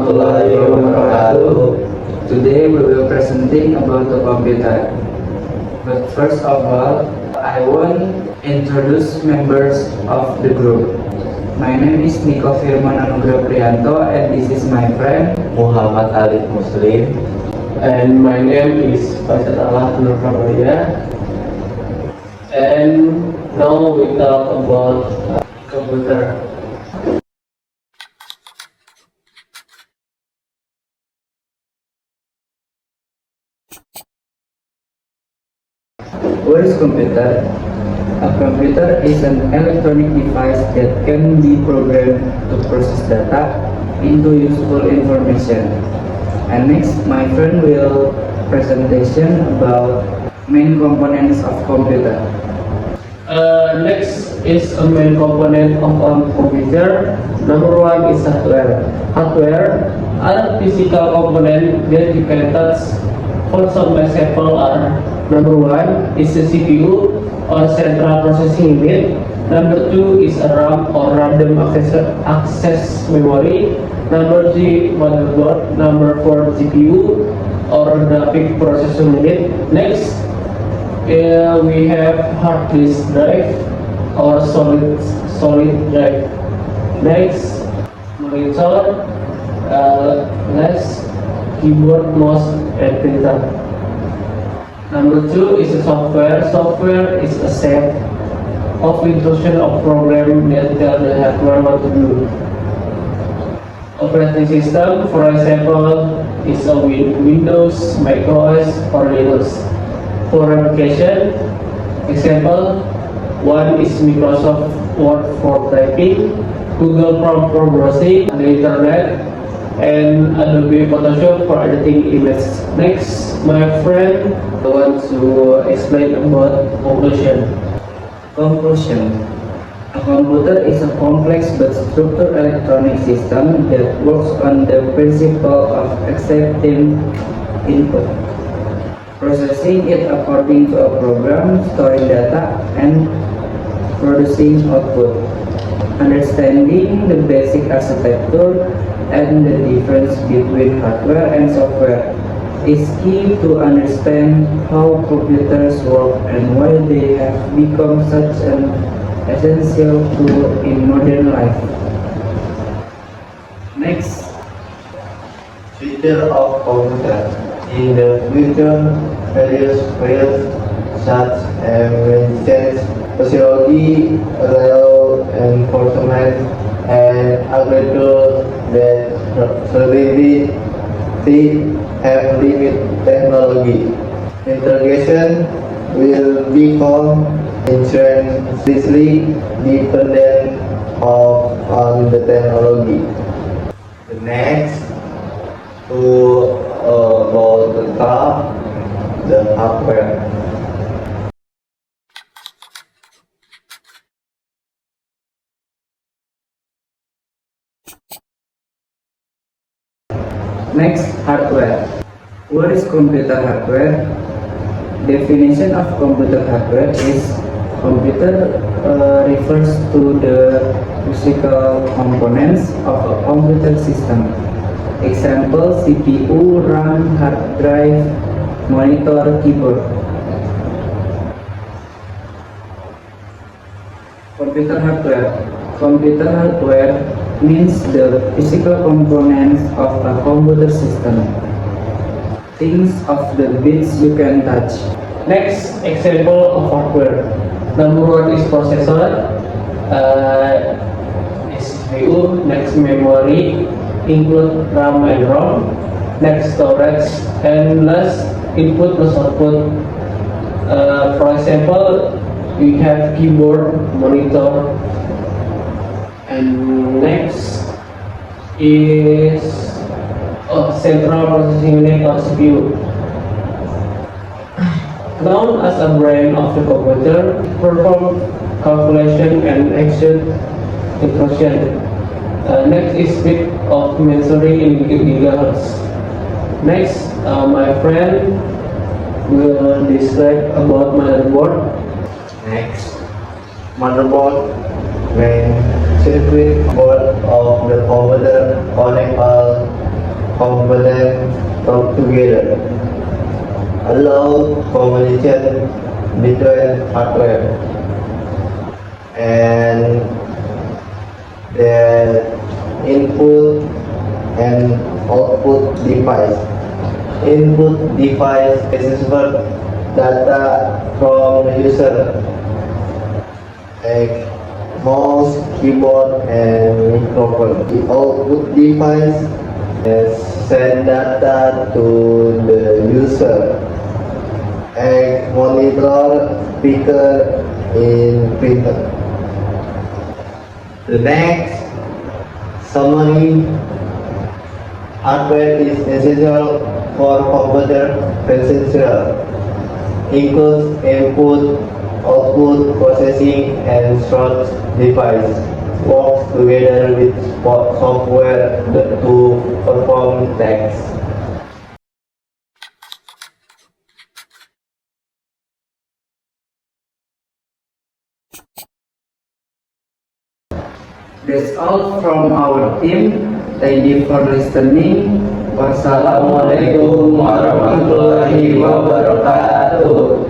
warahmatullahi wabarakatuh. Today we will presenting about the computer. But first of all, I want introduce members of the group. My name is Niko Firman Anugrah Priyanto and this is my friend Muhammad Alif Muslim. And my name is Faisal Allah Nur Ramaya. And now we talk about computer. What is computer? A computer is an electronic device that can be programmed to process data into useful information. And next, my friend will presentation about main components of computer. Next is a main component of a computer. Number one is hardware. Hardware are physical components that you can touch. For some example are: number one is the CPU or central processing unit. Number two is a RAM or random access memory. Number three, motherboard. Number four, GPU or graphic processing unit. Next, we have hard disk drive or solid drive. Next, monitor. Next, keyboard, mouse, and printer. Number two is the software. Software is a set of instruction of program that tell the hardware what to do. Operating system, for example, is a Windows, macOS, or Linux. For application, example, one is Microsoft Word for typing, Google Chrome for browsing the internet, and Adobe Photoshop for editing images. Next, my friend wants to explain about conclusion. Conclusion. A computer is a complex but structured electronic system that works on the principle of accepting input, processing it according to a program, storing data, and producing output. Understanding the basic architecture and the difference between hardware and software is key to understand how computers work and why they have become such an essential tool in modern life. Next, Future of computer. In the future, various fields such as medicine, physiology, rail enforcement, and agriculture that solidly have limited technology. Integration will become intrinsically dependent on the technology. The next to about the hardware. Next, hardware. What is computer hardware? Definition of computer hardware is computer refers to the physical components of a computer system. Example: CPU, RAM, hard drive, monitor, keyboard. Computer hardware. Computer hardware means the physical components of a computer system. Things of the bits you can touch. Next example of hardware. Number one is processor, CPU. Next, memory, include RAM and ROM. Next, storage, and last, input plus output. For example, we have keyboard, monitor, and next is central processing unit or CPU. Known as a brain of the computer, perform calculation and execute instruction. Next is speed of measuring in gigahertz. Next, my friend will describe about motherboard. Next, motherboard. When circuit board of the computer connect all together, allow communication between hardware and the input and output device. Input device transfer data from user like mouse, keyboard, and microphone. The output device send data to the user and monitor, speaker, in printer. The next summary: hardware is essential for computer functional, includes input, output, processing, and storage device. Works together with software to perform tasks. That's all from our team. Thank you for listening. Wassalamualaikum warahmatullahi wabarakatuh.